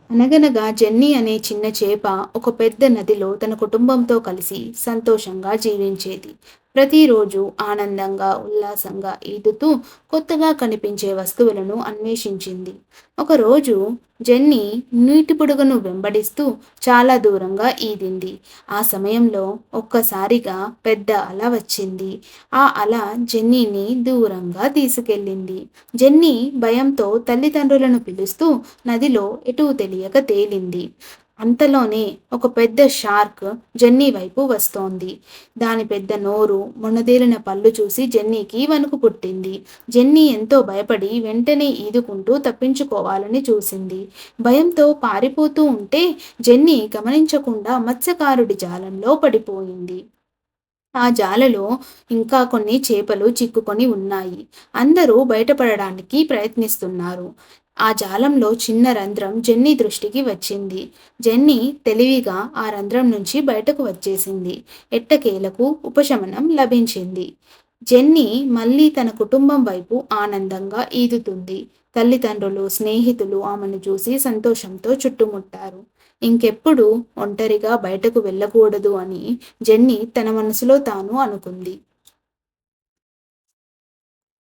అనగనగా జెన్నీ అనే చిన్న చేప ఒక పెద్ద నదిలో తన కుటుంబంతో కలిసి సంతోషంగా జీవించేది. ప్రతిరోజు ఆనందంగా, ఉల్లాసంగా ఈదుతూ కొత్తగా కనిపించే వస్తువులను అన్వేషించింది. ఒకరోజు జెన్నీ నీటి బుడగను వెంబడిస్తూ చాలా దూరంగా ఈదింది. ఆ సమయంలో ఒక్కసారిగా పెద్ద అల వచ్చింది. ఆ అల జెన్నీని దూరంగా తీసుకెళ్ళింది. జెన్నీ భయంతో తల్లిదండ్రులను పిలుస్తూ నదిలో ఎటూ తెలియక తేలింది. అంతలోనే ఒక పెద్ద షార్క్ జెన్నీ వైపు వస్తోంది. దాని పెద్ద నోరు, మొనదేలిన పళ్ళు చూసి జెన్నీకి వణుకు పుట్టింది. జెన్నీ ఎంతో భయపడి వెంటనే ఈదుకుంటూ తప్పించుకోవాలని చూసింది. భయంతో పారిపోతూ ఉంటే జెన్నీ గమనించకుండా మత్స్యకారుడి జాలంలో పడిపోయింది. ఆ జాలలో ఇంకా కొన్ని చేపలు చిక్కుకొని ఉన్నాయి. అందరూ బయటపడడానికి ప్రయత్నిస్తున్నారు. ఆ జాలంలో చిన్న రంధ్రం జెన్నీ దృష్టికి వచ్చింది. జెన్నీ తెలివిగా ఆ రంధ్రం నుంచి బయటకు వచ్చేసింది. ఎట్టకేలకు ఉపశమనం లభించింది. జెన్నీ మళ్ళీ తన కుటుంబం వైపు ఆనందంగా ఈదుతుంది. తల్లిదండ్రులు, స్నేహితులు ఆమెను చూసి సంతోషంతో చుట్టుముట్టారు. ఇంకెప్పుడు ఒంటరిగా బయటకు వెళ్ళకూడదు అని జెన్నీ తన మనసులో తాను అనుకుంది.